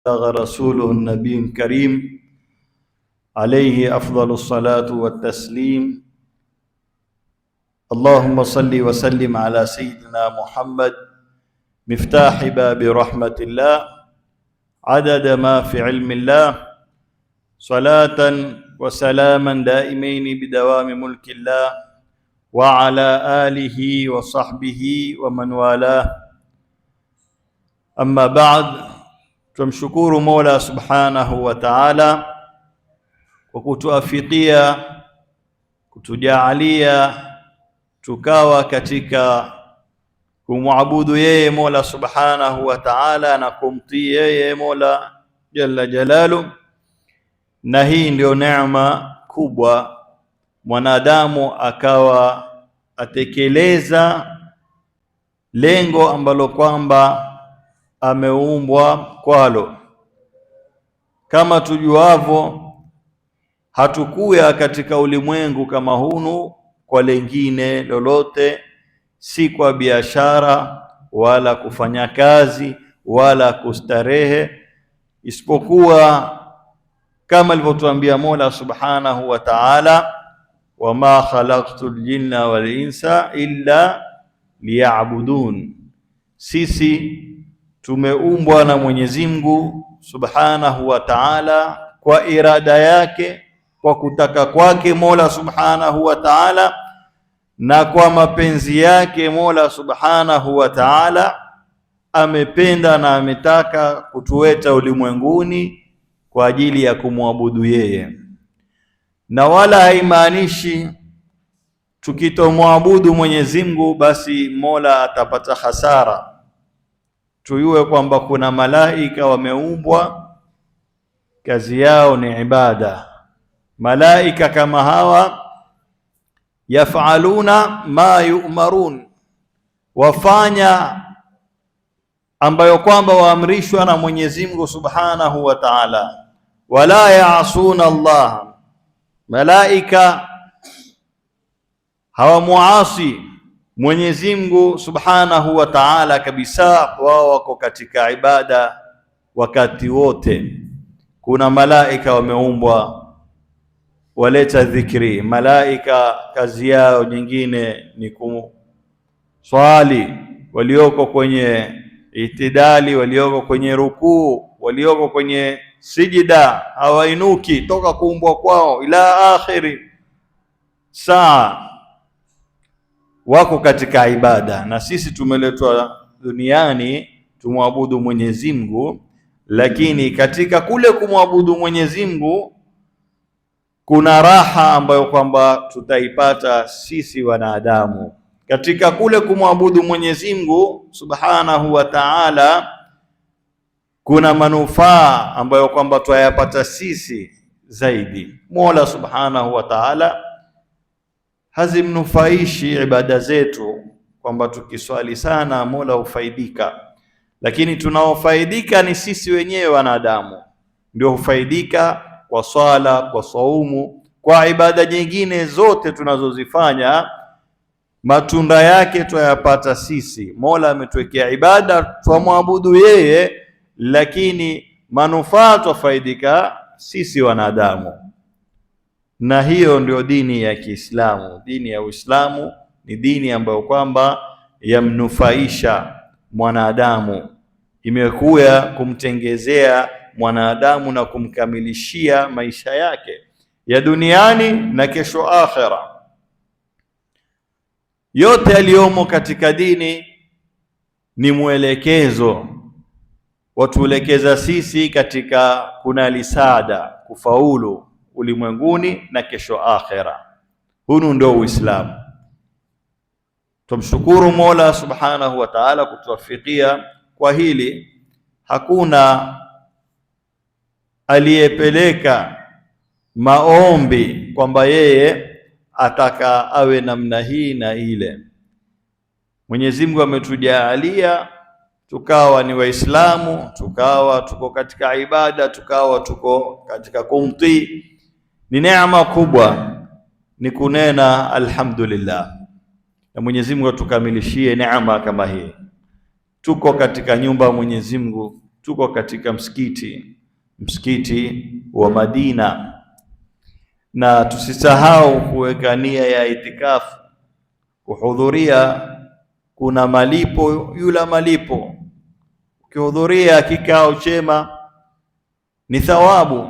رسوله النبي الكريم عليه أفضل الصلاة والتسليم. اللهم صل وسلم على سيدنا محمد مفتاح باب رحمة الله عدد ما في علم الله، صلاة وسلاما دائمين بدوام ملك الله وعلى آله وصحبه ومن والاه. أما بعد، tumshukuru Mola Subhanahu wa Ta'ala kwa kutuafikia, kutujaalia tukawa katika kumwabudu yeye Mola Subhanahu wa Ta'ala na kumtii yeye Mola Jalla Jalalu. Na hii ndio neema kubwa, mwanadamu akawa atekeleza lengo ambalo kwamba ameumbwa kwalo. Kama tujuavyo, hatukuya katika ulimwengu kama hunu kwa lengine lolote, si kwa biashara wala kufanya kazi wala kustarehe, isipokuwa kama alivyotuambia Mola Subhanahu wa Ta'ala, wama khalaqtul jinna wal insa illa liya'budun. Sisi tumeumbwa na Mwenyezi Mungu Subhanahu wa Ta'ala kwa irada yake, kwa kutaka kwake Mola Subhanahu wa Ta'ala, na kwa mapenzi yake Mola Subhanahu wa Ta'ala amependa na ametaka kutuweta ulimwenguni kwa ajili ya kumwabudu yeye. Na wala haimaanishi tukitomwabudu Mwenyezi Mungu basi Mola atapata hasara. Tuyue kwamba kuna malaika wameumbwa, kazi yao ni ibada. Malaika kama hawa yafaluna ma yu'marun, wafanya ambayo kwamba waamrishwa na Mwenyezi Mungu Subhanahu wa Ta'ala. Wala yaasuna Allah, malaika hawamuasi Mwenyezi Mungu Subhanahu wa Ta'ala kabisa, wao wako katika ibada wakati wote. Kuna malaika wameumbwa waleta dhikri. Malaika kazi yao nyingine ni kuswali, walioko kwenye itidali, walioko kwenye rukuu, walioko kwenye sijida, hawainuki toka kuumbwa kwao ila akhiri saa, wako katika ibada. Na sisi tumeletwa duniani tumwabudu Mwenyezi Mungu, lakini katika kule kumwabudu Mwenyezi Mungu kuna raha ambayo kwamba tutaipata sisi wanadamu. Katika kule kumwabudu Mwenyezi Mungu Subhanahu wa Ta'ala kuna manufaa ambayo kwamba tutayapata sisi zaidi. Mola Subhanahu wa Ta'ala hazimnufaishi ibada zetu kwamba tukiswali sana Mola hufaidika, lakini tunaofaidika ni sisi wenyewe wanadamu, ndio hufaidika kwa swala, kwa saumu, kwa ibada nyingine zote tunazozifanya. Matunda yake tuyapata sisi. Mola ametuwekea ibada tumwabudu yeye, lakini manufaa tufaidika sisi wanadamu. Na hiyo ndio dini ya Kiislamu. Dini ya Uislamu ni dini ambayo kwamba yamnufaisha mwanadamu, imekuja kumtengezea mwanadamu na kumkamilishia maisha yake ya duniani na kesho akhera. Yote yaliyomo katika dini ni mwelekezo, watuelekeza sisi katika kunali saada, kufaulu ulimwenguni na kesho akhera. Hunu ndio Uislamu. Tumshukuru Mola Subhanahu wa Ta'ala kutuwafikia kwa hili. Hakuna aliyepeleka maombi kwamba yeye ataka awe namna hii na ile. Mwenyezi Mungu ametujaalia tukawa ni Waislamu, tukawa tuko katika ibada, tukawa tuko katika kumtii. Ni neema kubwa, ni kunena alhamdulillah. Na Mwenyezi Mungu atukamilishie neema kama hii. Tuko katika nyumba ya Mwenyezi Mungu, tuko katika msikiti wa Madina, na tusisahau kuweka nia ya itikafu, kuhudhuria. Kuna malipo, yula malipo. Ukihudhuria kikao chema ni thawabu.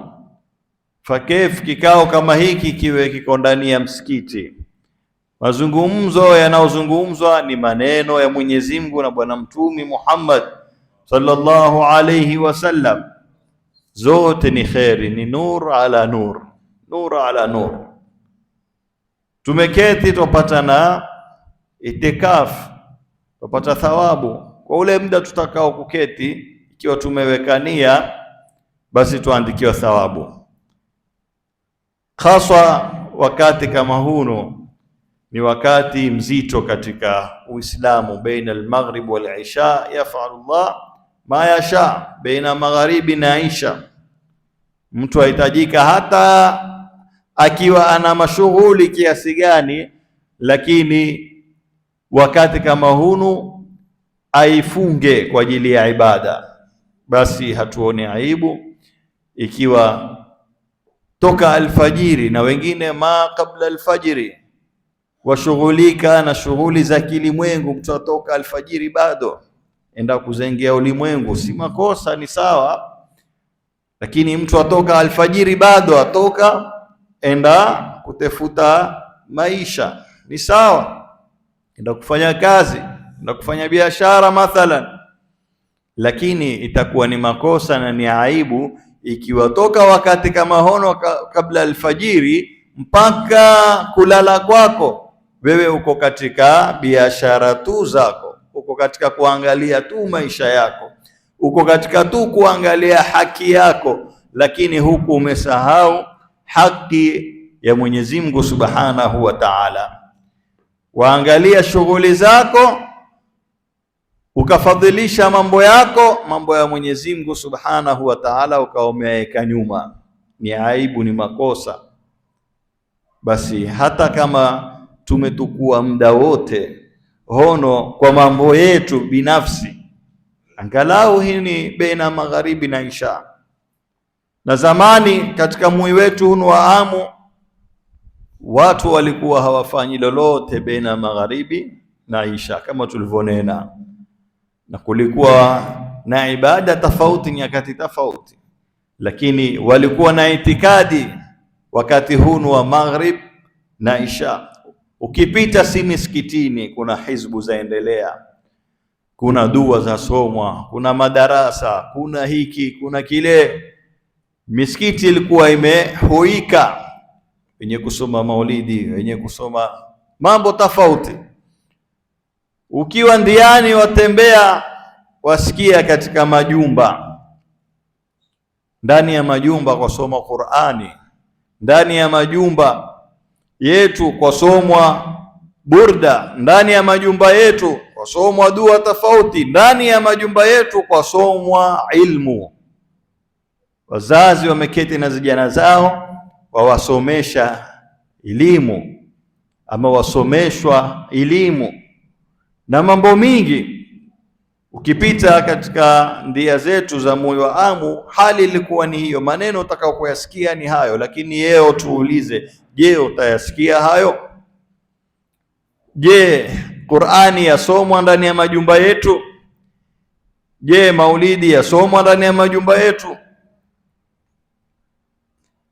Fakef kikao kama hiki kiwe kiko ndani ya msikiti, mazungumzo yanayozungumzwa ni maneno ya Mwenyezi Mungu na Bwana Mtume Muhammad sallallahu alayhi wasallam, zote ni kheri, ni nur ala nur, nur ala nur. Tumeketi tupata na itikaf, tupata thawabu kwa ule muda tutakao kuketi. Ikiwa tumewekania, basi tuandikiwa thawabu. Haswa wakati kama huno ni wakati mzito katika Uislamu. Baina al-maghrib wal-isha yaf'alu Allah ma yasha, baina magharibi na isha. Mtu ahitajika hata akiwa ana mashughuli kiasi gani, lakini wakati kama hunu aifunge kwa ajili ya ibada. Basi hatuoni aibu ikiwa toka alfajiri, na wengine kabla alfajiri washughulika na shughuli za kilimwengu. Mtu atoka alfajiri bado enda kuzengea ulimwengu, si makosa, ni sawa. Lakini mtu atoka alfajiri bado atoka enda kutafuta maisha, ni sawa, enda kufanya kazi, enda kufanya biashara mathalan. Lakini itakuwa ni makosa na ni aibu ikiwa toka wakati kama hono kabla alfajiri mpaka kulala kwako wewe uko katika biashara tu zako, uko katika kuangalia tu maisha yako, uko katika tu kuangalia haki yako, lakini huku umesahau haki ya Mwenyezi Mungu Subhanahu wa Ta'ala. Waangalia shughuli zako ukafadhilisha mambo yako, mambo ya Mwenyezi Mungu Subhanahu wa Ta'ala ukaomeka nyuma. Ni aibu, ni makosa. Basi hata kama tumetukua muda wote hono kwa mambo yetu binafsi, angalau hii ni baina magharibi na isha. Na zamani katika mui wetu hunu wa amu, watu walikuwa hawafanyi lolote baina magharibi na isha kama tulivyonena, na kulikuwa na ibada tofauti nyakati tofauti, lakini walikuwa na itikadi wakati hunu wa maghrib na isha. Ukipita si misikitini, kuna hizbu zaendelea, kuna dua za somwa, kuna madarasa, kuna hiki, kuna kile. Misikiti ilikuwa imehuika, wenye kusoma maulidi, wenye kusoma mambo tofauti. Ukiwa ndiani watembea, wasikia katika majumba, ndani ya majumba kwa soma Qur'ani, ndani ya majumba yetu kwa somwa burda, ndani ya majumba yetu kwa somwa dua tofauti, ndani ya majumba yetu kwa somwa ilmu. Wazazi wameketi na vijana zao wawasomesha elimu, ama wasomeshwa elimu na mambo mingi. Ukipita katika ndia zetu za moyo wa amu, hali ilikuwa ni hiyo. Maneno utakao kuyasikia ni hayo, lakini yeo tuulize, je, utayasikia hayo? Je, Qur'ani yasomwa ndani ya majumba yetu? Je, maulidi yasomwa ndani ya majumba yetu?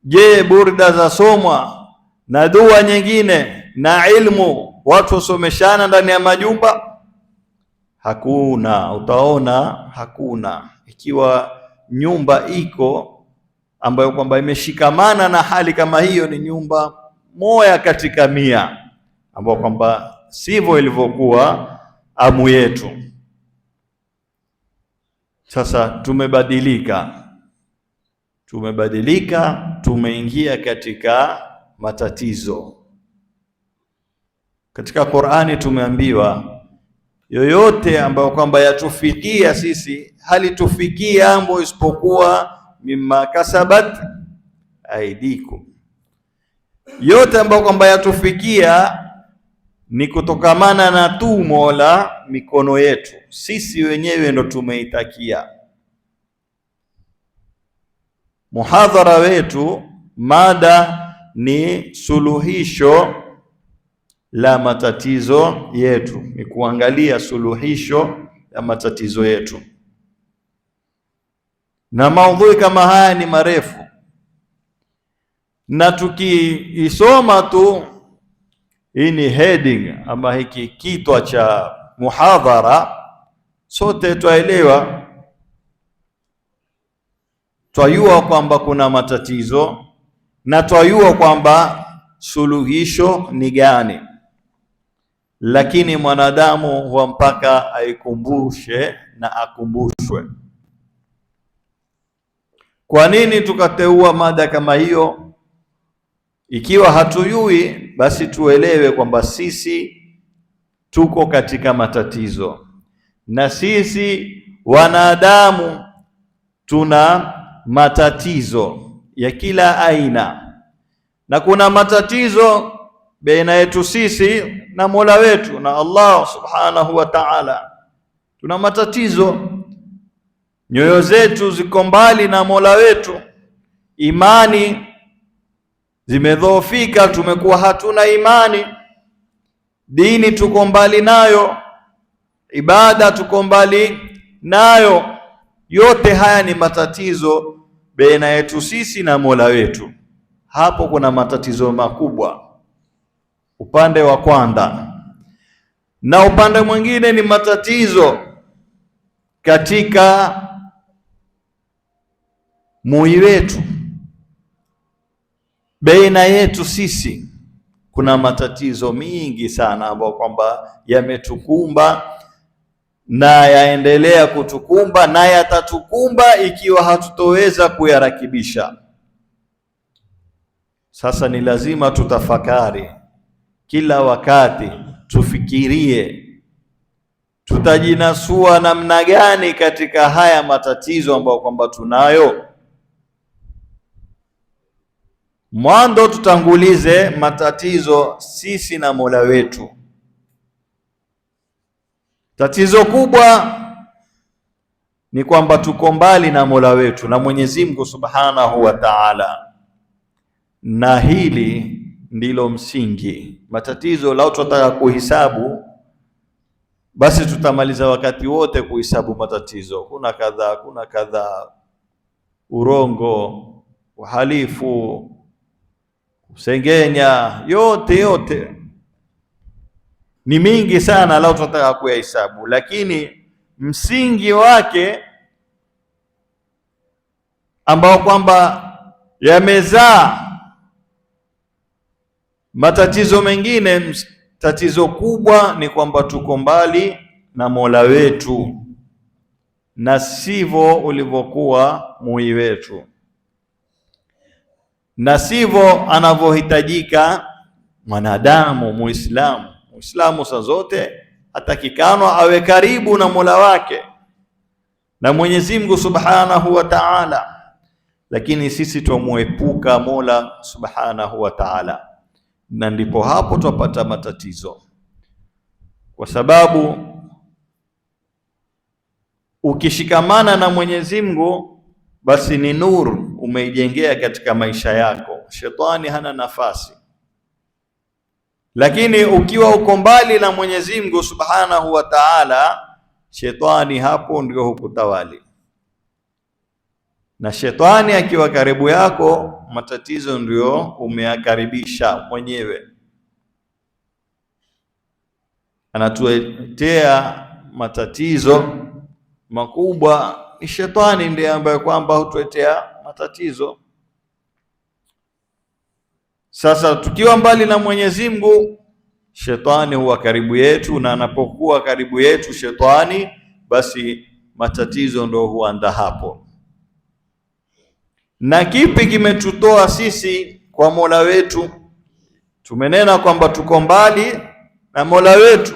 Je, burda zasomwa na dua nyingine na ilmu watu wasomeshana ndani ya majumba? Hakuna, utaona hakuna. Ikiwa nyumba iko ambayo kwamba imeshikamana na hali kama hiyo, ni nyumba moja katika 100, ambayo kwamba sivyo ilivyokuwa amu yetu. Sasa tumebadilika, tumeingia katika matatizo. Katika Qur'ani tumeambiwa yoyote ambayo kwamba yatufikia sisi, halitufikia ambo isipokuwa mimma kasabat aidikum. Yote ambayo kwamba yatufikia ni kutokamana na tumo la mikono yetu, sisi wenyewe ndo tumeitakia. Muhadhara wetu mada ni suluhisho la matatizo yetu, ni kuangalia suluhisho la matatizo yetu. Na maudhui kama haya ni marefu, na tukiisoma tu, hii ni heading ama hiki kitwa cha muhadhara, sote twaelewa, twajua kwamba kuna matatizo na twajua kwamba suluhisho ni gani, lakini mwanadamu huwa mpaka aikumbushe na akumbushwe. Kwa nini tukateua mada kama hiyo? Ikiwa hatujui, basi tuelewe kwamba sisi tuko katika matatizo, na sisi wanadamu tuna matatizo ya kila aina, na kuna matatizo baina yetu sisi na Mola wetu na Allah subhanahu wa ta'ala. Tuna matatizo, nyoyo zetu ziko mbali na Mola wetu, imani zimedhoofika, tumekuwa hatuna imani, dini tuko mbali nayo, ibada tuko mbali nayo. Yote haya ni matatizo baina yetu sisi na Mola wetu. Hapo kuna matatizo makubwa upande wa kwanza, na upande mwingine ni matatizo katika moyo wetu. Baina yetu sisi kuna matatizo mingi sana ambayo kwamba yametukumba na yaendelea kutukumba na yatatukumba ikiwa hatutoweza kuyarakibisha. Sasa ni lazima tutafakari kila wakati, tufikirie tutajinasua namna gani katika haya matatizo ambayo kwamba tunayo. Mwanzo tutangulize matatizo sisi na Mola wetu. Tatizo kubwa ni kwamba tuko mbali na Mola wetu na Mwenyezi Mungu Subhanahu wa Ta'ala, na hili ndilo msingi. Matatizo lao tutataka kuhisabu, basi tutamaliza wakati wote kuhisabu matatizo. Kuna kadhaa, urongo, uhalifu, usengenya, yote ni mingi sana lao tutataka kuyahesabu, lakini msingi wake ambao kwamba yamezaa matatizo mengine, tatizo kubwa ni kwamba tuko mbali na Mola wetu na sivyo ulivyokuwa mui wetu, na sivyo anavyohitajika mwanadamu Muislamu. Muislamu saa zote atakikanwa awe karibu na Mola wake na Mwenyezi Mungu Subhanahu wa Ta'ala, lakini sisi tumuepuka Mola Subhanahu wa Ta'ala, na ndipo hapo tupata matatizo, kwa sababu ukishikamana na Mwenyezi Mungu basi ni nuru umeijengea katika maisha yako, shetani hana nafasi. Lakini ukiwa uko mbali na Mwenyezi Mungu Subhanahu wa Ta'ala, shetani hapo ndio hukutawali, na shetani akiwa karibu yako, matatizo ndio umeyakaribisha mwenyewe. Anatuletea matatizo makubwa, ni shetani ndiye ambaye kwamba hutuletea matatizo. Sasa tukiwa mbali na Mwenyezi Mungu, shetani huwa karibu yetu, na anapokuwa karibu yetu shetani, basi matatizo ndio huanza hapo. Na kipi kimetutoa sisi kwa Mola wetu? Tumenena kwamba tuko mbali na Mola wetu.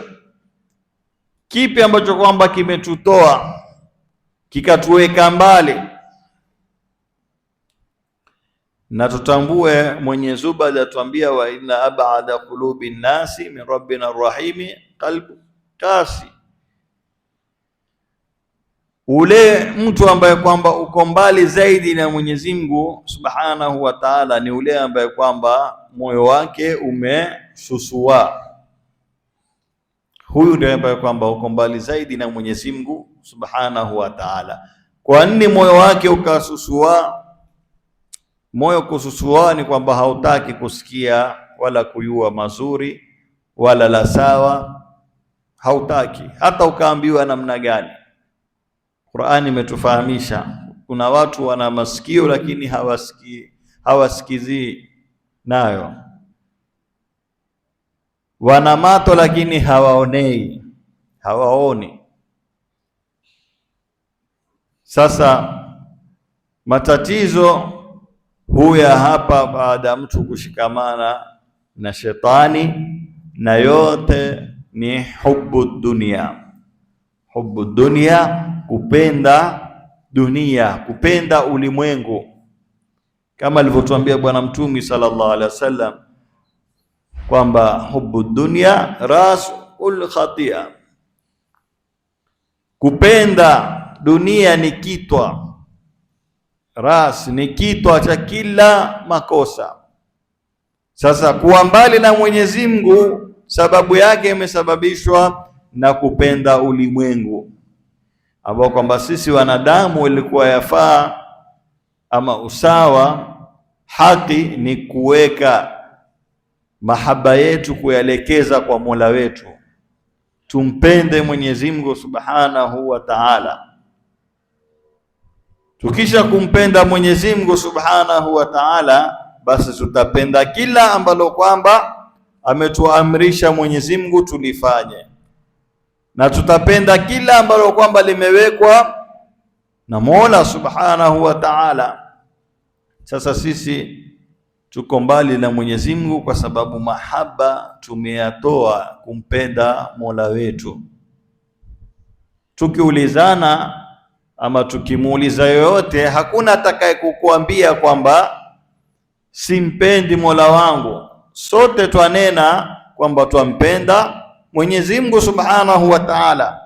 Kipi ambacho kwamba kimetutoa kikatuweka mbali? Na tutambue Mwenyezi Mungu atuambia, wa inna ab'ada qulubi nnasi min rabbina arrahimi qalbu kasi. Ule mtu ambaye kwamba uko mbali zaidi na Mwenyezi Mungu Subhanahu wa Ta'ala ni ule ambaye kwamba moyo wake umesusua. Huyu ndiye ambaye kwamba uko mbali zaidi na Mwenyezi Mungu Subhanahu wa Ta'ala. Kwa nini moyo wake ukasusua? Moyo kususua ni kwamba hautaki kusikia wala kujua mazuri wala la sawa, hautaki hata ukaambiwa namna gani. Qur'ani imetufahamisha kuna watu wana masikio lakini hawasikizi nayo, wana macho lakini hawaoni. Sasa matatizo huya hapa baada mtu kushikamana na shetani, na yote ni hubu dunia. Hubu dunia, kupenda dunia, kupenda ulimwengu, kama alivyotuambia Bwana Mtume sallallahu alaihi wasallam kwamba hubu dunia rasul khatia. Kupenda dunia ni kitwa, ras ni kitwa cha kila makosa. Sasa kuwa mbali na Mwenyezi Mungu sababu yake imesababishwa na kupenda ulimwengu, ambao kwamba sisi wanadamu ilikuwa yafaa ama usawa, haki ni kuweka mahaba yetu kuyaelekeza kwa Mola wetu, tumpende Mwenyezi Mungu Subhanahu wa Ta'ala. Tukisha kumpenda Mwenyezi Mungu Subhanahu wa Ta'ala, basi tutapenda kila ambalo kwamba ametuamrisha Mwenyezi Mungu tulifanye, na tutapenda kila ambalo kwamba limewekwa na Mola Subhanahu wa Ta'ala. Sasa sisi tuko mbali na Mwenyezi Mungu kwa sababu mahaba tumeyatoa kumpenda Mola wetu. Tukiulizana ama tukimuuliza yoyote, hakuna atakaye kukuambia kwamba simpendi Mola wangu. Sote twanena kwamba twampenda Mwenyezi Mungu Subhanahu wa Ta'ala,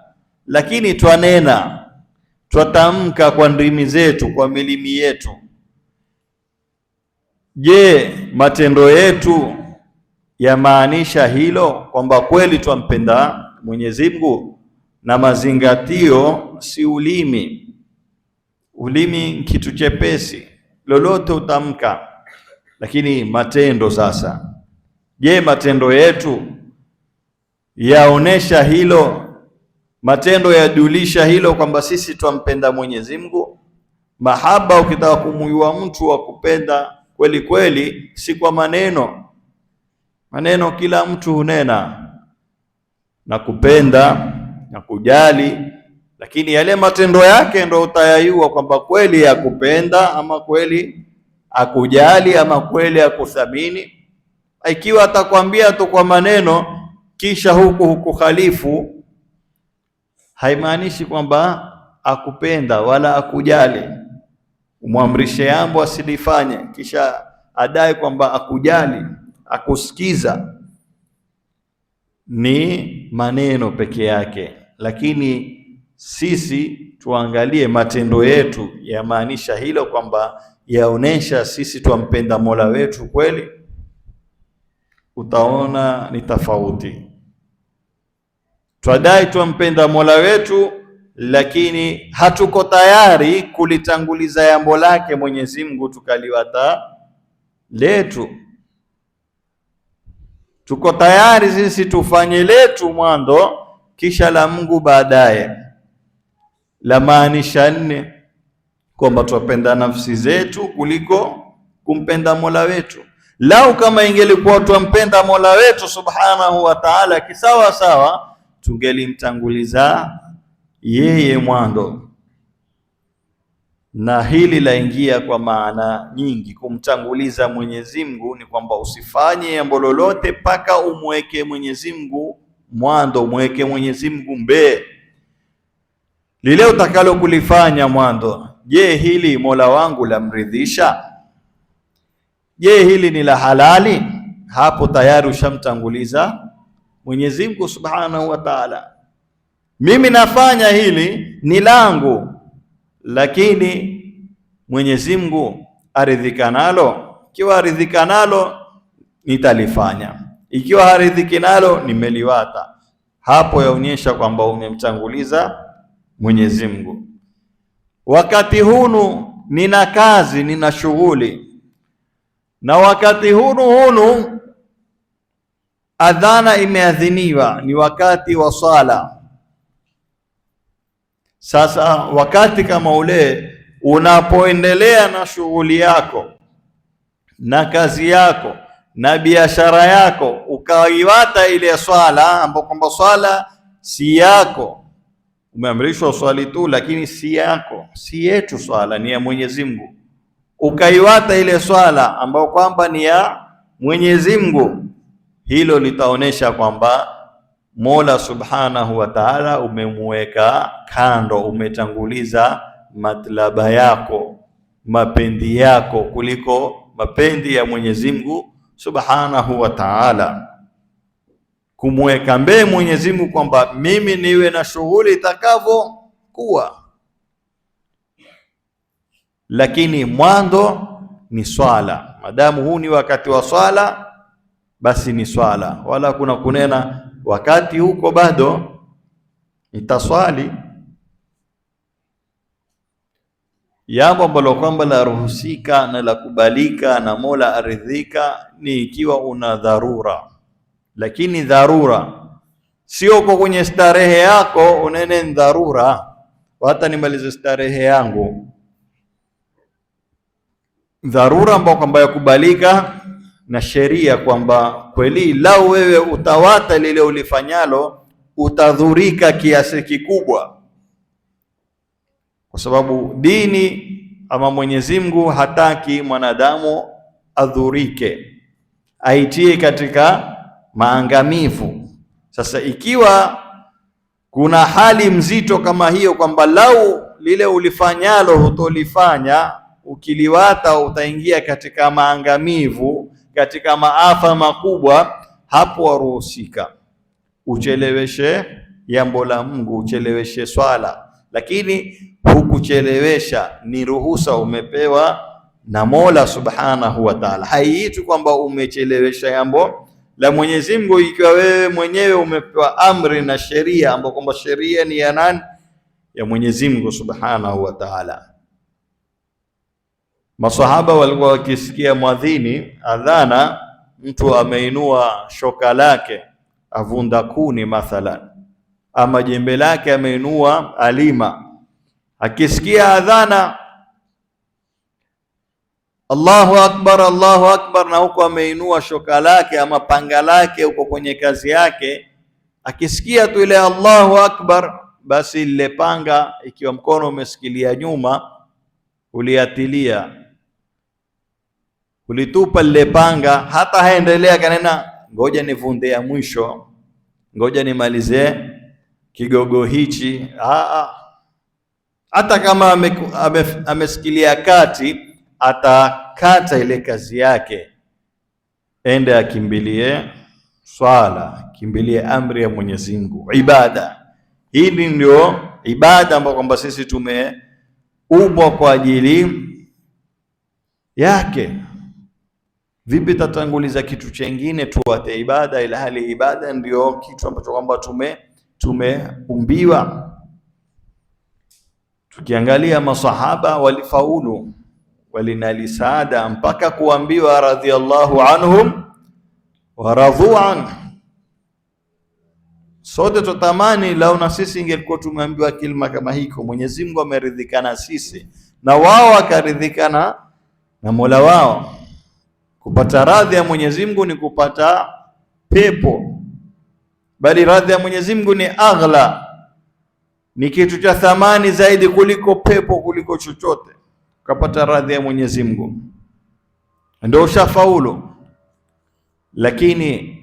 lakini twanena, twatamka kwa ndimi zetu, kwa milimi yetu. Je, matendo yetu yamaanisha hilo kwamba kweli twampenda Mwenyezi Mungu? Na mazingatio si ulimi. Ulimi kitu chepesi, lolote utamka, lakini matendo sasa. Je, matendo yetu yaonesha hilo? Matendo yadulisha hilo kwamba sisi twampenda Mwenyezi Mungu? Mahaba, ukitaka kumuyua mtu wa kupenda kweli kweli, si kwa maneno. Maneno kila mtu hunena na kupenda na kujali, lakini yale matendo yake ndo utayayua kwamba kweli ya kupenda ama kweli akujali ama kweli akuthamini. Ikiwa atakwambia tu kwa maneno kisha huku khalifu, haimaanishi kwamba akupenda wala akujali. Umwamrishe jambo asilifanye kisha adai kwamba akujali, akusikiza, ni maneno peke yake. Lakini sisi tuangalie matendo yetu yamaanisha hilo, kwamba yaonesha sisi twampenda Mola wetu kweli? Utaona ni tofauti. Twadai twampenda Mola wetu, lakini hatuko tayari kulitanguliza jambo lake Mwenyezi Mungu tukaliwata letu. Tuko tayari sisi tufanye letu mwanzo kisha la Mungu baadaye. La maanisha nne kwamba twapenda nafsi zetu kuliko kumpenda Mola wetu. Lau kama ingelikuwa twampenda Mola wetu Subhanahu wa Ta'ala kisawa sawa, tungelimtanguliza yeye mwanzo. Na hili laingia kwa maana nyingi. Kumtanguliza Mwenyezi Mungu ni kwamba usifanye jambo lolote mpaka umweke Mwenyezi Mungu mwanzo, umweke Mwenyezi Mungu mbele. Lile utakalo kulifanya mwanzo, je, hili Mola wangu lamridhisha? Je, hili ni la halali? Hapo tayari ushamtanguliza Mwenyezi Mungu Subhanahu wa Ta'ala. mimi nafanya hili ni langu, lakini Mwenyezi Mungu aridhika nalo. Ikiwa aridhika nalo nitalifanya, ikiwa haridhiki nalo nimeliwata. Hapo yaonyesha kwamba umemtanguliza Mwenyezi Mungu. Wakati hunu nina kazi, nina shughuli, na wakati hunu adhana imeadhiniwa, ni wakati wa swala. Sasa wakati kama ule unapoendelea na shughuli yako na kazi yako na biashara yako, ukaiwata ile swala ambapo kwamba swala si yako, umeamrishwa swali tu, lakini si yako, si yetu, swala ni ya Mwenyezi Mungu, ukaiwata ile swala ambayo kwamba ni ya Mwenyezi Mungu, hilo litaonesha kwamba Mola Subhanahu wa Ta'ala umemweka kando, umetanguliza matlaba yako, mapendi yako kuliko mapendi ya Mwenyezi Mungu Subhanahu wa Ta'ala. Kumweka mbele Mwenyezi Mungu kwamba mimi niwe na shughuli itakavyo kuwa, lakini mwanzo ni swala. Madamu huu ni wakati wa swala, basi ni swala, wala kuna kunena wakati huko bado nitaswali. Jambo ambalo kwamba la ruhusika na la kubalika na Mola aridhika ni ikiwa una dharura, lakini dharura sio kwa kwenye starehe yako unene dharura, hata nimalize starehe yangu. Dharura ambayo kwamba yakubalika na sheria, kwamba kweli lau wewe utawata lile ulifanyalo utadhurika kiasi kikubwa, kwa sababu dini ama Mwenyezi Mungu hataki mwanadamu adhurike, aitie katika maangamivu. Sasa ikiwa kuna hali mzito kama hiyo, kwamba lau lile ulifanyalo hutolifanya, ukiliwata utaingia katika maangamivu, katika maafa makubwa, hapo waruhusika ucheleweshe jambo la Mungu, ucheleweshe swala, lakini hukuchelewesha, ni ruhusa umepewa na Mola Subhanahu wa Ta'ala. Haiitwi kwamba umechelewesha jambo la Mwenyezi Mungu, ikiwa wewe mwenyewe umepewa amri na sheria, ambapo kwamba sheria ni ya nani? Ya Mwenyezi Mungu Subhanahu wa Ta'ala. Masahaba walikuwa wakisikia mwadhini adhana, mtu ameinua shoka lake avunda kuni mathalan, ama jembe lake ameinua alima, akisikia adhana Allahu Akbar, Allahu Akbar, na huko ameinua shoka lake ama panga lake huko kwenye kazi yake, akisikia tu ile Allahu Akbar, basi lile panga, ikiwa mkono umesikilia nyuma, uliatilia, ulitupa lile panga, hata haendelea kanena ngoja nivunde ya mwisho, ngoja nimalize kigogo hichi. Hata kama amesikilia kati, atakata ile kazi yake, ende akimbilie swala, kimbilie amri ya Mwenyezi Mungu, ibada. Hili ndio ibada ambayo kwamba sisi tumeumbwa kwa ajili yake. Vipi tatanguliza kitu chengine tuwate ibada, ila hali ibada ndio kitu ambacho kwamba tumeumbiwa. Tukiangalia masahaba walifaulu, walinali saada mpaka kuambiwa radhiyallahu anhum wa radhu an. Sote tutamani lau na sisi ingelikuwa tumeambiwa kilima kama hiko, Mwenyezi Mungu ameridhika na sisi na wao akaridhikana na Mola wao. Kupata radhi ya Mwenyezi Mungu ni kupata pepo, bali radhi ya Mwenyezi Mungu ni aghla, ni kitu cha thamani zaidi kuliko pepo, kuliko chochote. Ukapata radhi ya Mwenyezi Mungu ndio ushafaulu. Lakini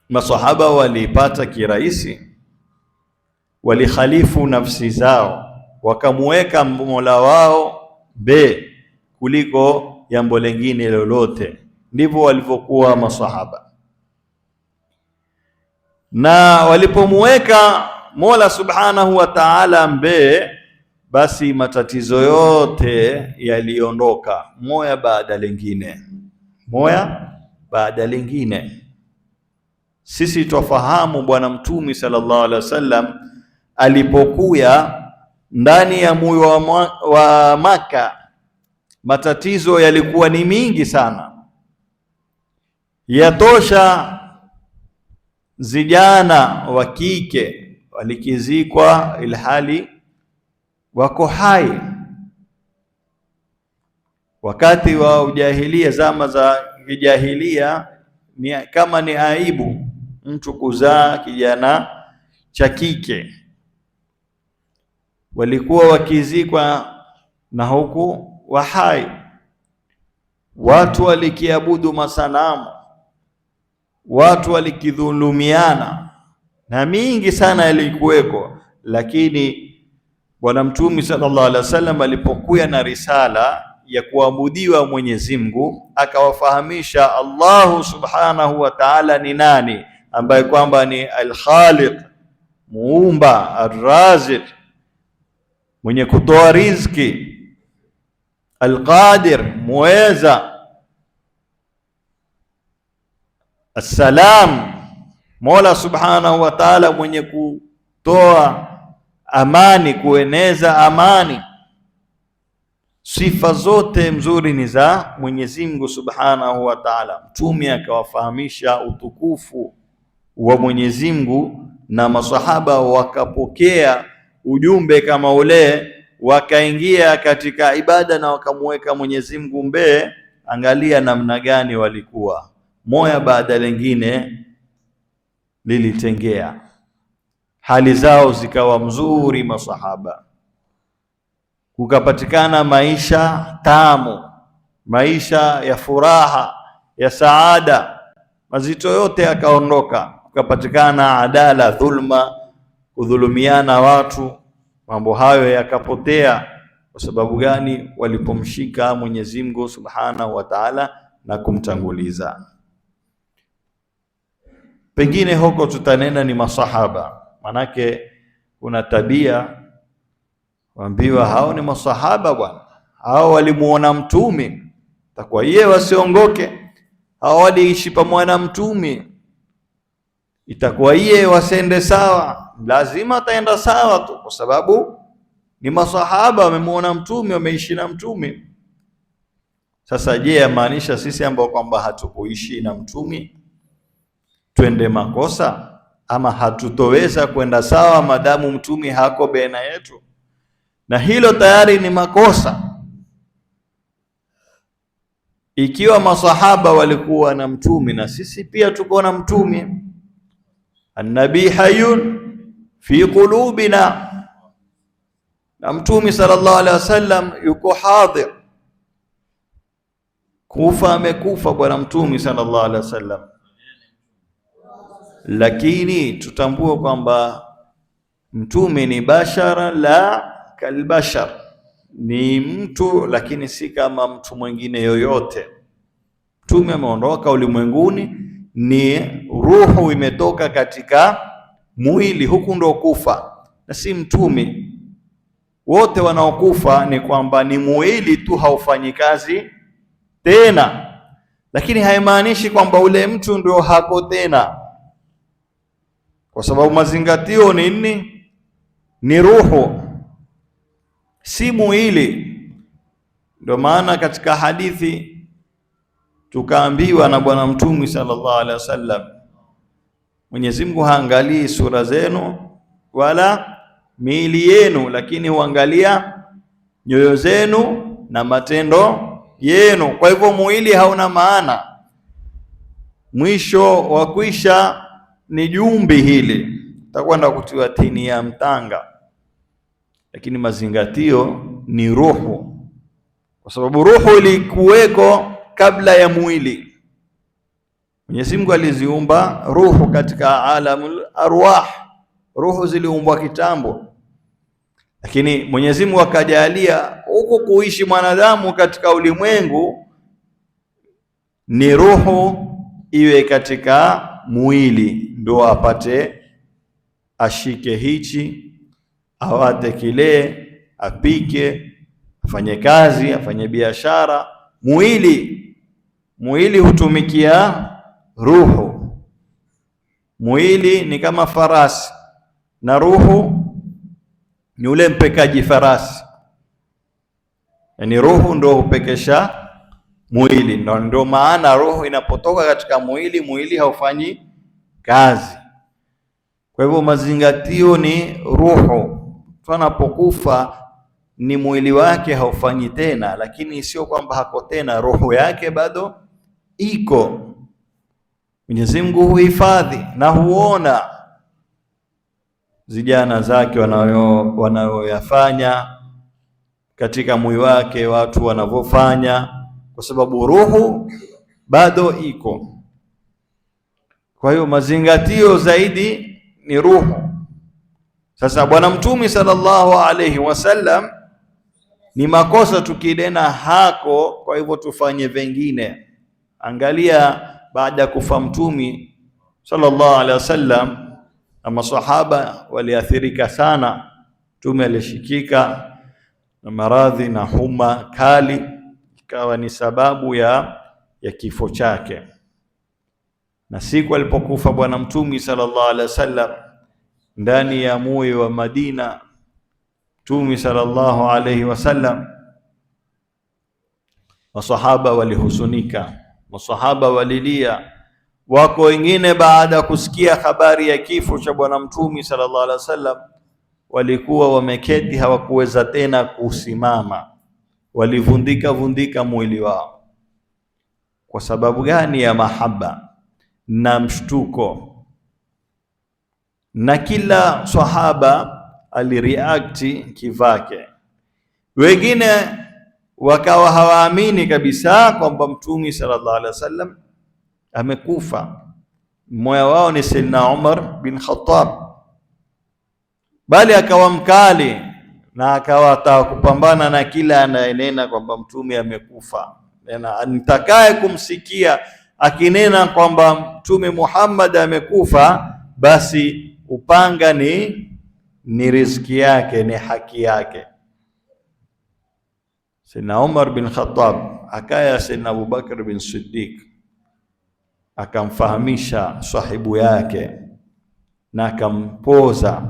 masahaba walipata kirahisi, walikhalifu nafsi zao, wakamuweka Mola wao kuliko jambo lingine lolote. Ndivyo walivyokuwa masahaba, na walipomuweka Mola Subhanahu wa Ta'ala mbee, basi matatizo yote yaliondoka moya baada lingine, moya baada lingine. Sisi twafahamu Bwana Mtume sallallahu alaihi wasallam alipokuya ndani ya moyo wa Maka, matatizo yalikuwa ni mingi sana, yatosha vijana wa kike walikizikwa ilhali wako hai. Wakati wa ujahilia, zama za kijahilia, kama ni aibu mtu kuzaa kijana cha kike, walikuwa wakizikwa na huku wa hai. Watu walikiabudu masanamu, watu walikidhulumiana na mingi sana yalikuweko, lakini Bwana Mtume sallallahu alaihi wasallam alipokuja na risala ya kuabudiwa Mwenyezi Mungu, akawafahamisha Allahu Subhanahu wa Ta'ala ni nani, ambaye kwamba ni Al-Khaliq, muumba, Ar-Raziq, mwenye kutoa riziki, Al-Qadir, muweza, As-Salam, Mola Subhanahu wa Ta'ala mwenye kutoa amani, kueneza amani. Sifa zote mzuri ni za Mwenyezi Mungu Subhanahu wa Ta'ala. Mtume akawafahamisha utukufu wa Mwenyezi Mungu, na masahaba wakapokea ujumbe kama ule, wakaingia katika ibada na wakamweka Mwenyezi Mungu mbele. Angalia namna gani walikuwa, moya baada lingine lilitengea, hali zao zikawa mzuri masahaba, kukapatikana maisha tamu, maisha ya furaha, ya saada, mazito yote yakaondoka, kukapatikana adala, dhulma, kudhulumiana watu, mambo hayo yakapotea. Kwa sababu gani? Walipomshika Mwenyezi Mungu Subhanahu wa Ta'ala na kumtanguliza. Pengine huko tutanena ni masahaba, manake kuna tabia waambiwa hao ni masahaba bwana, hao walimuona Mtume, takuwa yeye wasiongoke. Hao waliishi pamoja na Mtume, itakuwa yeye wasende sawa, lazima ataenda sawa tu, kwa sababu ni masahaba, wamemuona Mtume, wameishi na Mtume. Sasa je, yamaanisha sisi ambao kwamba hatukuishi na Mtume twende makosa, ama hatutoweza kwenda sawa madamu Mtume hako baina yetu? Na hilo tayari ni makosa. Ikiwa masahaba walikuwa na Mtume, na sisi pia tuko na Mtume. An-nabii hayyun fi qulubina, na Mtume sallallahu alaihi wasallam yuko hadhir. Kufa amekufa Bwana Mtume sallallahu alaihi wasallam, lakini tutambue kwamba Mtume ni bashara la kalbashar, ni mtu lakini si kama mtu mwingine yoyote. Mtume ameondoka ulimwenguni, ni ruhu imetoka katika mwili, huku ndo kufa, na si Mtume. Wote wanaokufa ni kwamba ni mwili tu haufanyi kazi tena, lakini haimaanishi kwamba ule mtu ndio hako tena, kwa sababu mazingatio ni nini? Ni ruhu, si mwili. Ndio maana katika hadithi tukaambiwa na Bwana Mtume sallallahu alaihi wasallam, Mwenyezi Mungu haangalii sura zenu wala miili yenu, lakini huangalia nyoyo zenu na matendo yenu. Kwa hivyo mwili hauna maana, mwisho wa kwisha ni jumbi hili, takwenda kutiwa tini ya mtanga, lakini mazingatio ni ruhu, kwa sababu ruhu ilikuweko kabla ya mwili. Mwenyezi Mungu aliziumba ruhu katika alamul arwah, ruhu ziliumbwa kitambo, lakini Mwenyezi Mungu akajalia huko kuishi mwanadamu katika ulimwengu ni ruhu iwe katika mwili, ndio apate ashike hichi, awate kile, apike, afanye kazi, afanye biashara. Mwili hutumikia ruhu. Mwili ni kama farasi na ruhu ni ule mpekaji farasi. Yani ruhu ndo hupekesha mwili, ndio maana roho inapotoka katika mwili haufanyi kazi. Kwa hivyo mazingatio ni ruhu. Anapokufa ni mwili wake haufanyi tena, lakini sio kwamba hako tena, roho yake bado iko. Mwenyezi Mungu huhifadhi na huona zijana zake wanayoyafanya katika mwili wake, watu wanavyofanya, kwa sababu roho bado iko. Kwa hiyo mazingatio zaidi ni ruhu. Sasa Bwana Mtume sallallahu alayhi wasallam, ni makosa tukidena hako, kwa hivyo tufanye vingine. Angalia, baada ya kufa Mtume sallallahu alayhi wasallam, na masahaba waliathirika sana. Mtume alishikika na maradhi na homa kali, ikawa ni sababu ya kifo chake. Na siku alipokufa Bwana Mtume sallallahu alaihi wasallam, ndani ya moyo wa Madina, Mtume sallallahu alaihi wasallam, masahaba walihuzunika, masahaba walilia. Wako wengine baada ya kusikia habari ya kifo cha Bwana Mtume sallallahu alaihi wasallam, walikuwa wameketi, hawakuweza tena kusimama, walivundika mwili wao. Kwa sababu gani? Ya mahaba na mshtuko. Na kila sahaba alireacti kivake. Wengine wakawa hawaamini kabisa kwamba Mtume sallallahu alaihi wasallam amekufa. Mmoja wao ni Sayyidina Umar bin Khattab, bali akawa mkali na akawa ataka kupambana na kila anayenena kwamba Mtume amekufa. Na nitakaye kumsikia akinena kwamba Mtume Muhammad amekufa, basi upanga ni riziki yake, ni haki yake. Sayyidina Umar bin Khattab akaya Sayyidina Abu Bakr bin Siddiq, akamfahamisha sahibu yake na akampoza.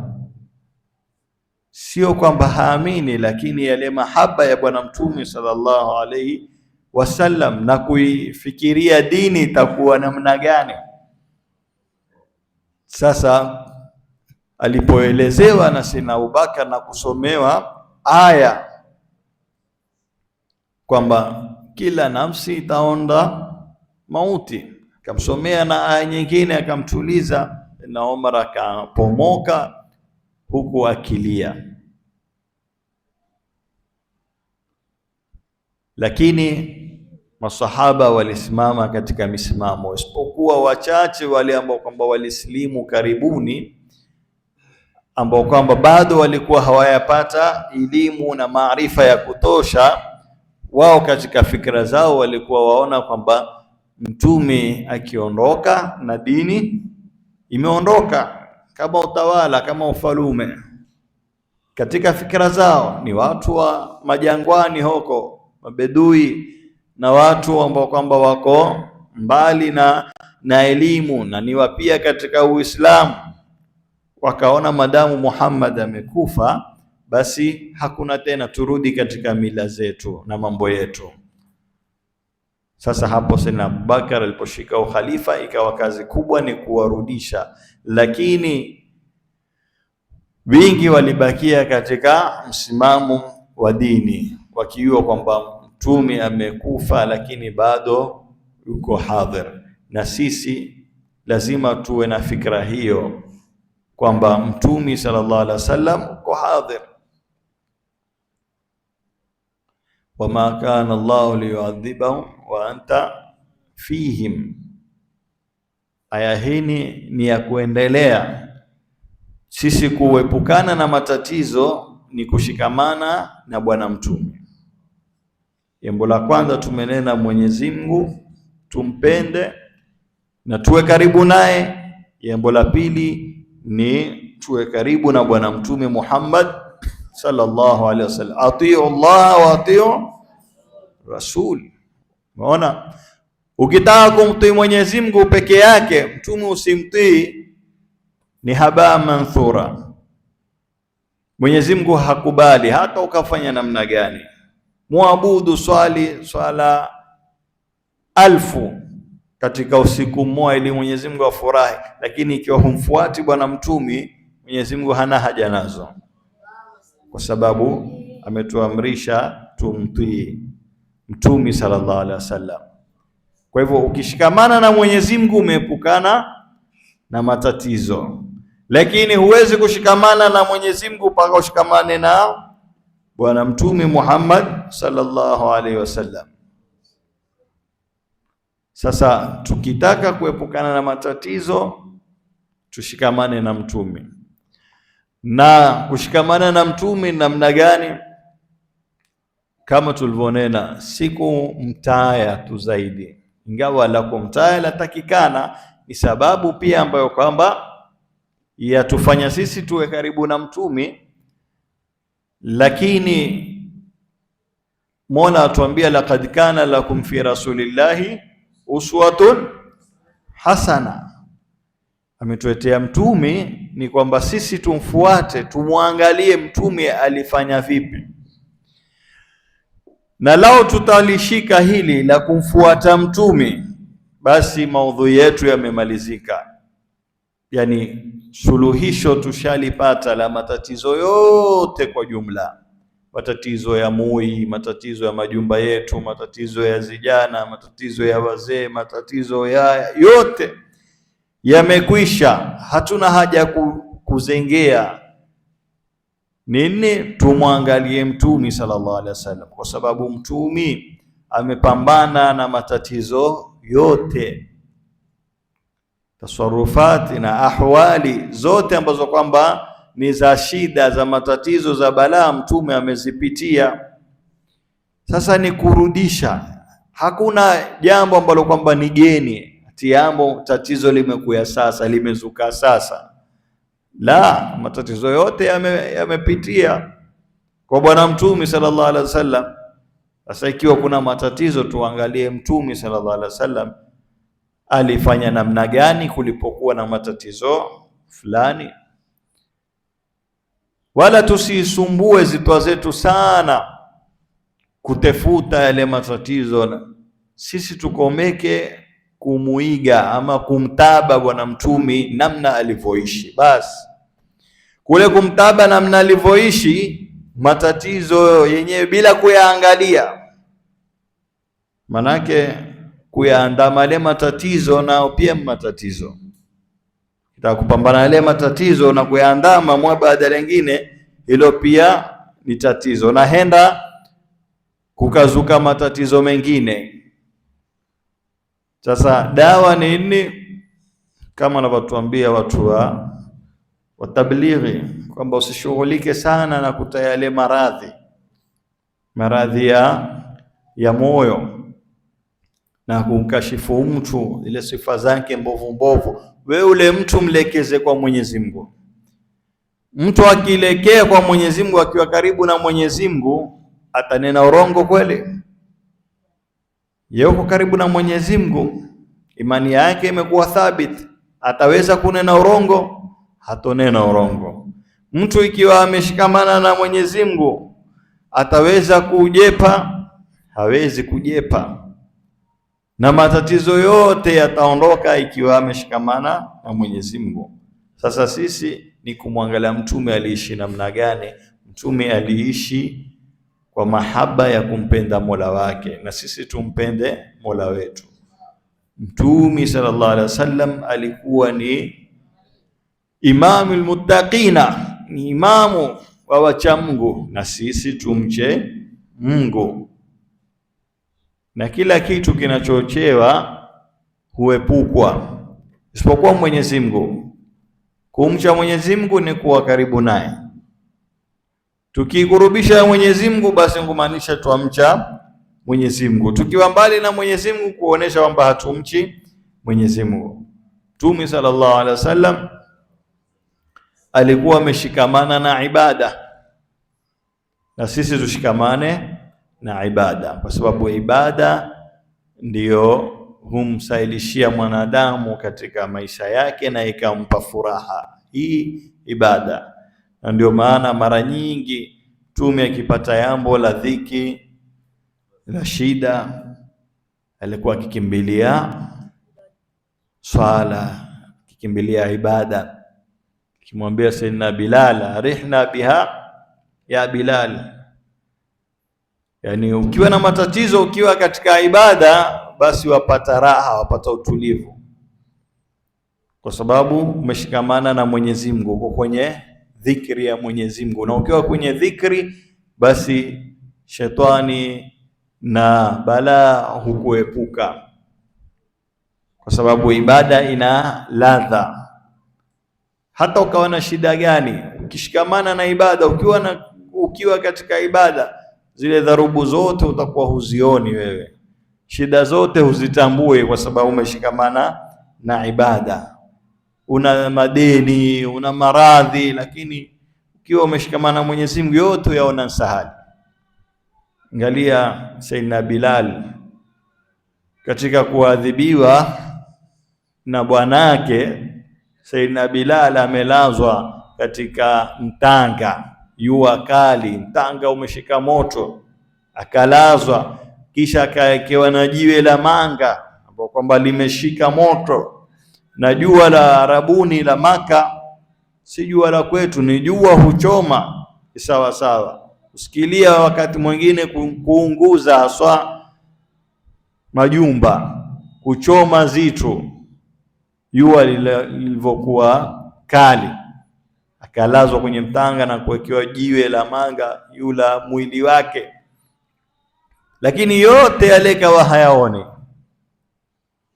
Sio kwamba haamini, lakini yale mahaba ya Bwana Mtume sallallahu alaihi wasallam na kuifikiria dini itakuwa namna gani. Sasa alipoelezewa na Sayyidina Abubakar na kusomewa aya kwamba kila nafsi itaonda mauti, akamsomea na aya nyingine, akamtuliza, na Umar akapomoka huku akilia. Lakini masahaba walisimama katika misimamo, isipokuwa wachache wale ambao kwamba walisilimu karibuni, ambao kwamba bado walikuwa hawayapata elimu na maarifa ya kutosha. Wao katika fikra zao walikuwa waona kwamba Mtume akiondoka na dini imeondoka, kama utawala, kama ufalume. Katika fikra zao ni watu wa majangwani huko, mabedui, na watu ambao kwamba wako mbali na elimu, na ni wapia katika Uislamu. Wakaona madamu Muhammad amekufa, basi hakuna tena, turudi katika mila zetu na mambo yetu. Sasa hapo Sayyidina Abubakar aliposhika ukhalifa, ikawa kazi kubwa ni kuwarudisha, lakini wingi walibakia katika msimamo wa dini, wakiwa kwamba Mtume amekufa lakini bado yuko hadhir. Na sisi lazima tuwe na fikra hiyo kwamba Mtume sallallahu alaihi wasallam yuko hadhir. Wama kana Allahu liyuadhibahum wa anta fihim. Aya hii ni ya kuendelea. Sisi kuepukana na matatizo ni kushikamana na Bwana Mtume. Jambo la kwanza tumenena Mwenyezi Mungu, tumpende na tuwe karibu naye. Jambo la pili ni tuwe karibu na Bwana Mtume Muhammad sallallahu alaihi wasallam. Atiu Allah wa atiu Rasul. Umeona, ukitaka kumtii Mwenyezi Mungu peke yake, mtume usimtii, ni haba manthura. Mwenyezi Mungu hakubali hata ukafanya namna gani. Muabudu, swali swala 1000 katika usiku mmoja ili Mwenyezi Mungu afurahi, lakini ikiwa humfuati bwana mtume, Mwenyezi Mungu hana haja nazo, kwa sababu ametuamrisha tumtii mtume sallallahu alaihi wasallam. Kwa hivyo ukishikamana na Mwenyezi Mungu umeepukana na matatizo, lakini huwezi kushikamana na Mwenyezi Mungu mpaka ushikamane na bwana mtume Muhammad sallallahu alaihi wasallam. Sasa tukitaka kuepukana na matatizo, tushikamane na mtume. Na kushikamana na mtume namna gani? Kama tulivyonena, siku mtaya tu zaidi, ingawa la kumtaya latakikana, ni sababu pia ambayo kwamba yatufanya sisi tuwe karibu na mtume. Lakini Mola atuambia, laqad kana lakum fi rasulillahi uswatun hasana. Ametuletea mtume ni kwamba sisi tumfuate, tumwangalie mtume alifanya vipi. Na lao tutalishika hili la kumfuata mtume, basi maudhui yetu yamemalizika. Yani suluhisho tushalipata la matatizo yote kwa jumla. Matatizo ya mui, matatizo ya majumba yetu, matatizo ya vijana, matatizo ya wazee, matatizo ya yote yamekwisha. Hatuna haja kuzengea nini, tumwangalie mtume sallallahu alaihi wasallam, kwa sababu mtume amepambana na matatizo yote, tasarufati na ahwali zote ambazo kwamba ni za shida, za matatizo, za balaa, mtume amezipitia. Sasa ni kurudisha, hakuna jambo ambalo kwamba ni geni, jambo tatizo limekuya sasa, limezuka sasa. La, matatizo yote yamepitia kwa bwana mtume sallallahu alaihi wasallam. Sasa ikiwa kuna matatizo, tuangalie mtume sallallahu alaihi wasallam alifanya namna gani kulipokuwa na matatizo fulani. Wala tusisumbue zitwa zetu sana kutefuta yale matatizo. Sisi tukomeke kumuiga ama kumtaba bwana mtume namna alivyoishi. Basi kule kumtaba namna alivyoishi, matatizo yenyewe bila kuyaangalia, manake kuyaandama ile matatizo nao pia matatizo. Kitaka kupambana ile matatizo na kuyaandama mwa baada lingine, hilo pia ni tatizo, na henda kukazuka matatizo mengine. Sasa dawa ni nini? Kama wanavyotuambia watu wa tablighi kwamba usishughulike sana na kutayale maradhi ya moyo na kumkashifu mtu ile sifa zake mbovu. Wewe ule mtu mlekeze kwa Mwenyezi Mungu. Mtu akilekea kwa Mwenyezi Mungu, akiwa karibu na Mwenyezi Mungu, atanena urongo kweli? Yuko karibu na Mwenyezi Mungu, imani yake imekuwa thabiti, ataweza kunena urongo? Hatonena urongo. Mtu ikiwa ameshikamana na Mwenyezi Mungu, ataweza kujepa? Hawezi kujepa. Na matatizo yote yataondoka ikiwa ameshikamana na Mwenyezi Mungu. Sasa sisi ni kumwangalia mtume aliishi namna gani. Mtume aliishi kwa mahaba ya kumpenda Mola wake, na sisi tumpende Mola wetu. Mtume sallallahu alaihi wasallam alikuwa ni imamul muttaqina, ni imamu wa wacha Mungu, na sisi tumche Mungu. Na kila kitu kinachochewa huepukwa isipokuwa Mwenyezi Mungu. Kumcha Mwenyezi Mungu ni kuwa karibu naye. Tukikurubisha Mwenyezi Mungu, basi kumaanisha tuamcha Mwenyezi Mungu. Tukiwa mbali na Mwenyezi Mungu, kuonesha kwamba hatumchi Mwenyezi Mungu. Mtume sallallahu alaihi wasallam alikuwa ameshikamana na ibada, na sisi tushikamane na ibada, kwa sababu ibada ndiyo humsailishia mwanadamu katika maisha yake na ikampa furaha hii ibada. Na ndio maana mara nyingi Mtume akipata jambo la dhiki la shida alikuwa akikimbilia swala, akikimbilia ibada, akimwambia Sayyidina Bilal, arihna biha ya Bilal. Yani ukiwa na matatizo, ukiwa katika ibada, basi wapata raha, wapata utulivu, kwa sababu umeshikamana na Mwenyezi Mungu, uko kwenye dhikri ya Mwenyezi Mungu. Na ukiwa kwenye dhikri, basi shetani na balaa hukuepuka, kwa sababu ibada ina ladha. Hata ukawa na shida gani, ukishikamana na ibada, ukiwa katika ibada, zile dharubu zote utakuwa huzioni wewe, shida zote huzitambui, kwa sababu umeshikamana na ibada. Una madeni, una maradhi, lakini ukiwa umeshikamana na Mwenyezi Mungu, yote yaona sahali. Angalia Sayyidina Bilal katika kuadhibiwa na bwanake. Sayyidina Bilal amelazwa katika mtanga, jua kali, mtanga umeshika moto, akalazwa, kisha akaekewa na jiwe la manga ambapo kwamba limeshika moto. Na jua la Arabuni la Maka si jua la kwetu, ni jua huchoma sawa sawa. Usikilia wakati mwingine kuunguza haswa majumba, kuchoma zitu, jua lilivyokuwa kali. Akalazwa kwenye mtanga na kuwekewa jiwe la manga yula mwili wake, lakini yote yale kawa hayaoni.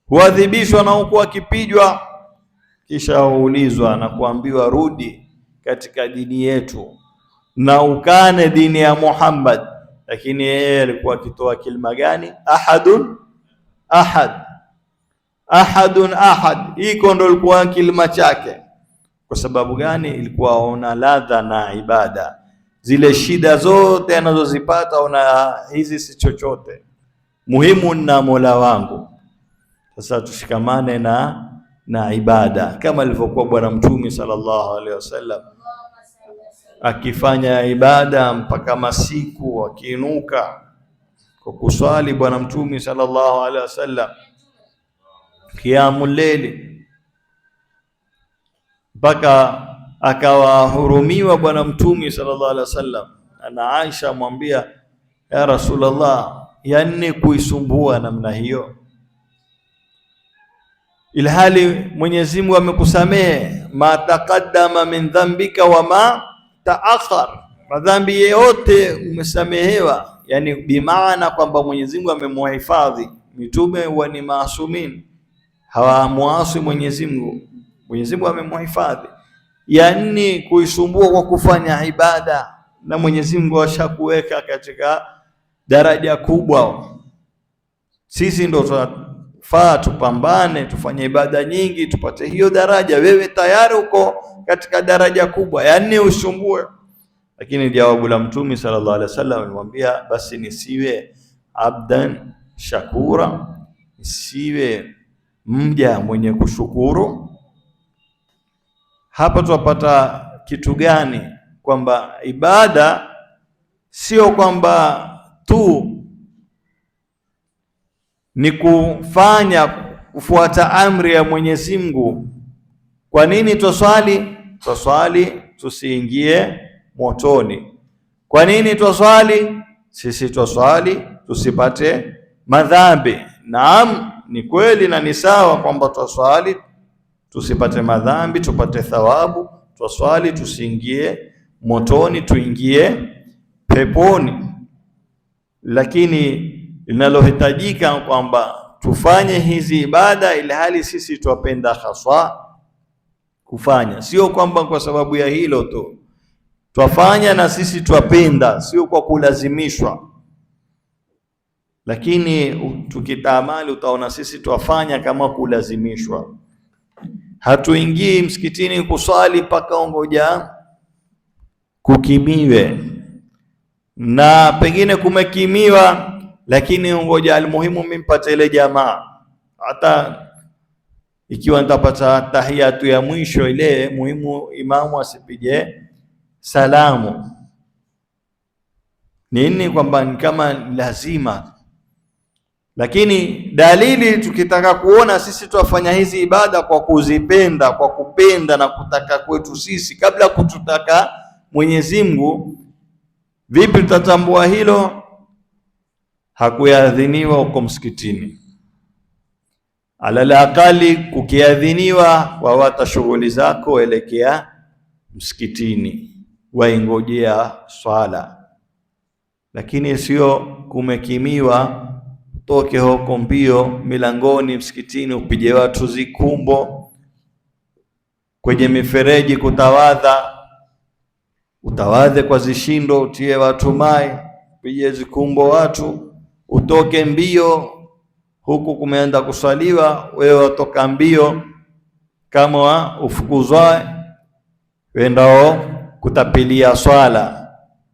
Huadhibishwa na huku akipijwa, kisha huulizwa na kuambiwa, rudi katika dini yetu na ukane dini ya Muhammad. Lakini yeye alikuwa akitoa kilima gani? Ahadun ahad, ahadun ahad. Hiko ndo ilikuwa kilima chake. Kwa sababu gani? Ilikuwa aona ladha na ibada. Zile shida zote anazozipata ona hizi si chochote, muhimu na Mola wangu. Sasa tushikamane na ibada, kama alivyokuwa Bwana Mtume sallallahu alaihi wasallam akifanya ibada mpaka masiku, akiinuka kwa kuswali Bwana Mtume sallallahu alaihi wasallam qiyamul layl, mpaka akawahurumiwa Bwana Mtume sallallahu alaihi wasallam. Na Aisha amwambia, ya Rasulullah, yani kuisumbua namna hiyo, ilhali Mwenyezi Mungu amekusamehe ma taqaddama min dhanbika wa ma taakhar, madhambi yote umesamehewa. Yani bimaana kwamba Mwenyezi Mungu amemhifadhi. Mitume huwa ni maasumin, hawamuasi Mwenyezi Mungu, Mwenyezi Mungu amemhifadhi. Yani kuisumbua kwa kufanya ibada, na Mwenyezi Mungu ashakuweka katika daraja kubwa. Sisi ndo tunafaa tupambane, tufanye ibada nyingi, tupate hiyo daraja. Wewe tayari uko katika daraja kubwa, yani usumbue. Lakini jawabu la Mtume sallallahu alaihi wasallam alimwambia, basi nisiwe abdan shakura, nisiwe mja mwenye kushukuru. Hapa tupata kitu gani? Kwamba ibada sio kwamba tu ni kufuata amri ya Mwenyezi Mungu. Kwa nini twaswali? Twaswali tusiingie motoni. Kwa nini twaswali? Sisi twaswali tusipate madhambi. Naam, ni kweli na ni sawa kwamba twaswali tusipate madhambi, tupate thawabu. Twaswali tusiingie motoni, tuingie peponi. Lakini linalohitajika kwamba tufanye hizi ibada ili hali sisi twapenda haswa kufanya, sio kwamba kwa sababu ya hilo tu twafanya na sisi twapenda, sio kwa kulazimishwa. Lakini tukitaamali utaona sisi twafanya kama kulazimishwa. hatuingii msikitini kuswali mpaka ongoja kukimiwe, na pengine kumekimiwa lakini ngoja almuhimu mimpate ile jamaa. Hata ikiwa nitapata tahiyatu ya mwisho ile, muhimu imamu asipige salamu. Nini? Kwamba ni kama lazima. Lakini dalili, tukitaka kuona sisi tuwafanya hizi ibada kwa kuzipenda, kwa kupenda na kutaka kwetu sisi kabla kututaka Mwenyezi Mungu, vipi tutatambua hilo? Hakuadhiniwa uko msikitini, alal aqali kukiadhiniwa, wawata shughuli zako, elekea msikitini, waingojea swala. Lakini sio kumekimiwa toke huko mbio milangoni msikitini upige watu zikumbo, kwenye mifereji kutawadha, utawadhe kwa zishindo, utie watu mai, upige zikumbo watu, utoke mbio huku kumeenda kuswaliwa, wewe watoka mbio kama ufukuzwa wendao kutapilia swala,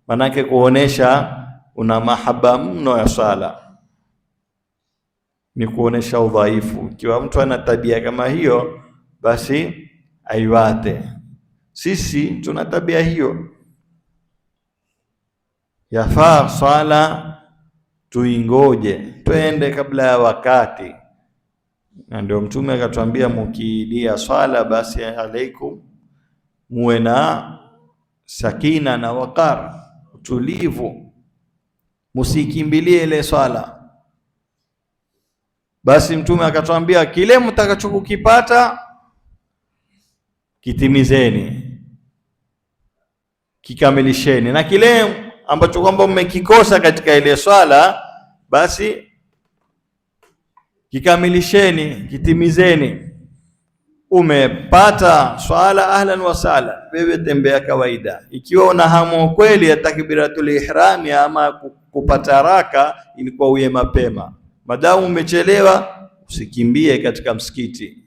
manake kuonesha una mahaba mno ya swala, ni kuonesha udhaifu. Ikiwa mtu ana tabia kama hiyo, basi aiwate. Sisi tuna tabia hiyo, yafaa swala tuingoje, twende kabla ya wakati. Na ndio Mtume akatuambia, mukiilia swala basi alaikum muwe na sakina na wakar, utulivu, musikimbilie ile swala. Basi Mtume akatuambia, kile mtakachokipata kitimizeni, kikamilisheni, na kile ambacho kwamba mmekikosa katika ile swala basi kikamilisheni, kitimizeni. Umepata swala, ahlan wa sala, wewe tembea kawaida. Ikiwa una hamu kweli ya takbiratul ihram ama kupata raka, ilikuwa uye mapema. Madamu umechelewa, usikimbie katika msikiti.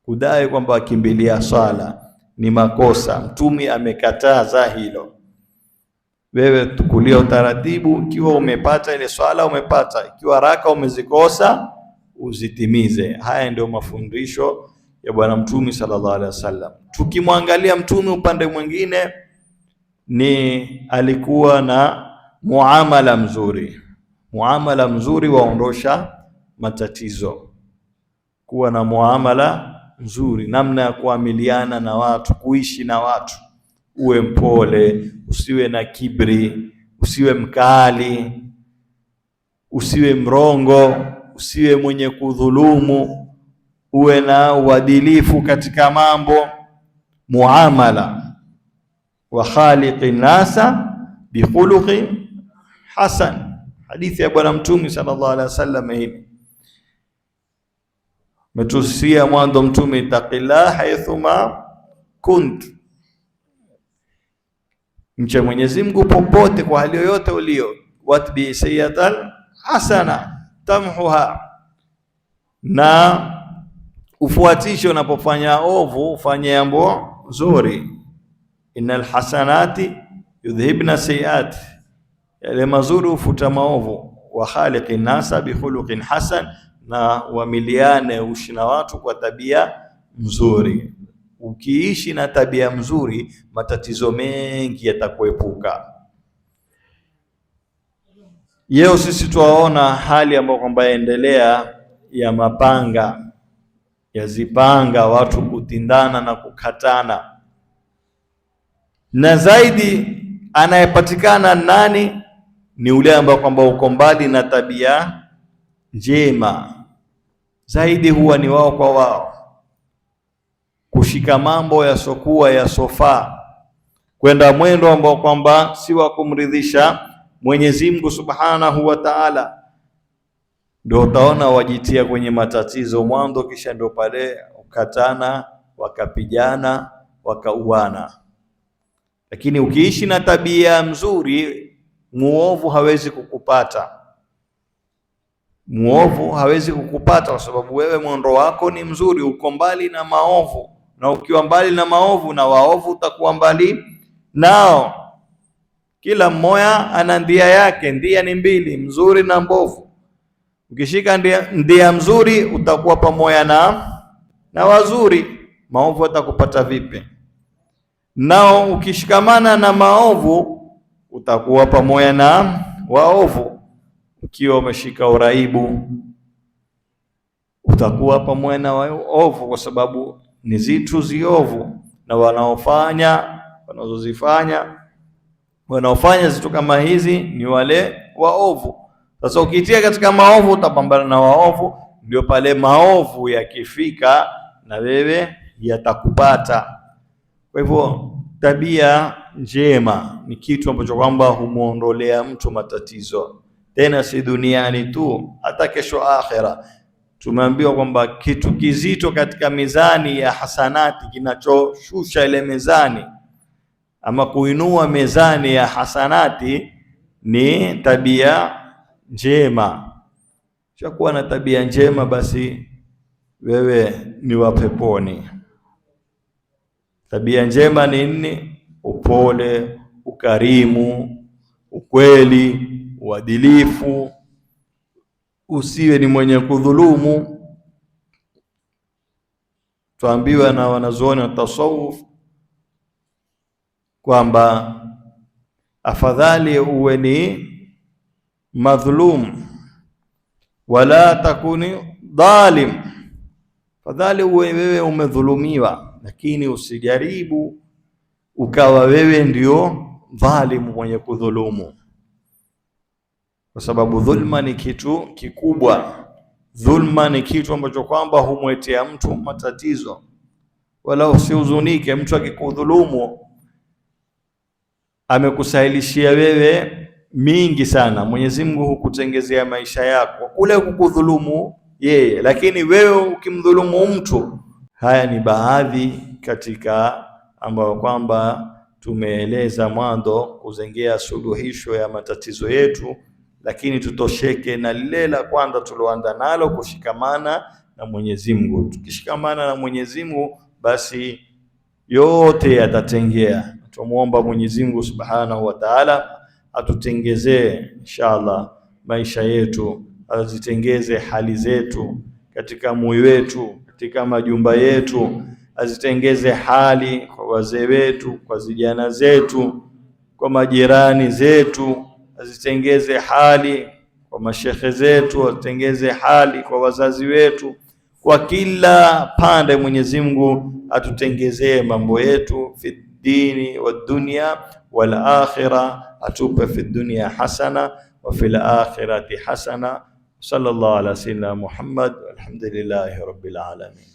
Kudai kwamba akimbilia swala ni makosa, Mtume amekataza hilo. Wewe tukulia utaratibu, ikiwa umepata ile swala umepata, ikiwa raka umezikosa uzitimize. Haya ndio mafundisho ya Bwana Mtume sallallahu alaihi wasallam. Tukimwangalia Mtume upande mwingine, ni alikuwa na muamala mzuri. Muamala mzuri waondosha matatizo. Kuwa na muamala mzuri, namna ya kuamiliana na watu, kuishi na watu, uwe mpole, usiwe na kibri, usiwe mkali, usiwe mrongo, usiwe mwenye kudhulumu, uwe na uadilifu katika mambo. Muamala wa khaliqin nasa bikhuluqin hasan, hadithi ya Bwana Mtume sallallahu alaihi wasallam. Hii metusia mwanzo Mtume, itaqillah haythuma kunt, mche Mwenyezi Mungu popote, kwa hali yoyote ulio. Watbi sayyatan hasana tamhuha, na ufuatishe unapofanya ovu, ufanye jambo zuri. Innal hasanati yudhhibna sayiat, yale mazuri ufuta maovu. Wa khaliqin nasa bi khuluqin hasan, na wamiliane, uishi na watu kwa tabia mzuri. Ukiishi na tabia mzuri, matatizo mengi yatakuepuka. Leo sisi tuwaona hali ambayo kwamba yaendelea ya mapanga, yazipanga watu kutindana na kukatana, na zaidi anayepatikana nani? Ni ule ambao kwamba uko mbali na tabia njema. Zaidi huwa ni wao kwa wao, kushika mambo yasokuwa yasofaa, kwenda mwendo ambao kwamba si wa kumridhisha Mwenyezi Mungu Subhanahu wa Ta'ala. Ndio utaona wajitia kwenye matatizo mwanzo, kisha ndio pale ukatana, wakapigana, wakauana. Lakini ukiishi na tabia mzuri, muovu hawezi kukupata. Muovu hawezi kukupata kwa sababu wewe mwendo wako ni mzuri, uko mbali na maovu, na ukiwa mbali na maovu na waovu utakuwa mbali nao. Kila mmoja ana ndia yake, ndia ni mbili, mzuri na mbovu. Ukishika ndia mzuri utakuwa pamoja na wazuri, maovu atakupata vipi? Nao ukishikamana na maovu utakuwa pamoja na waovu. Ukiwa umeshika uraibu utakuwa pamoja na waovu, kwa sababu ni zitu ziovu, na wanaofanya zitu kama hizi ni wale waovu. Sasa ukitia katika maovu utapambana na waovu, ndio pale maovu yakifika na wewe yatakupata. Kwa hivyo tabia njema ni kitu ambacho kwamba humuondolea mtu matatizo, tena si duniani tu, hata kesho akhera. Tumeambiwa kwamba kitu kizito katika mizani ya hasanati, kinachoshusha ile mizani ama kuinua mizani ya hasanati, ni tabia njema. Chakuwa na tabia njema, basi wewe ni wa peponi. Tabia njema ni nini? Upole, ukarimu, ukweli, uadilifu, usiwe ni mwenye kudhulumu. Tuambiwa na wanazuoni wa tasawuf kwamba afadhali uwe ni madhulum wala takuni dhalim, afadhali uwe wewe umedhulumiwa, lakini usijaribu ukawa wewe ndio dhalimu mwenye kudhulumu, kwa sababu dhulma ni kitu kikubwa. Dhulma ni kitu ambacho kwamba humwetea mtu matatizo. Wala usihuzunike, mtu akikudhulumu amekusahilishia wewe mingi sana. Mwenyezi Mungu hukutengezea maisha yako kule kukudhulumu yeye, lakini wewe ukimdhulumu mtu. Haya ni baadhi katika ambayo kwamba tumeeleza mwanzo kuzengea suluhisho ya matatizo yetu, lakini tutosheke na lile la kwanza tuloanza nalo, kushikamana na Mwenyezi Mungu. Tukishikamana na Mwenyezi Mungu, basi yote yatatengea. Tumuomba Mwenyezi Mungu Subhanahu wa Ta'ala atutengezee inshallah maisha yetu, azitengeze hali zetu katika moyo wetu, katika majumba yetu, azitengeze hali kwa wazee wetu, kwa vijana zetu, kwa majirani zetu, azitengeze hali kwa mashekhe zetu, azitengeze hali kwa wazazi wetu, kwa kila pande. Mwenyezi Mungu atutengezee mambo yetu fi dini wa dunya wal akhirah, atupe fi dunya hasana wa fil akhirati hasana. Sallallahu ala sayyidina Muhammad, walhamdulillahi rabbil alamin.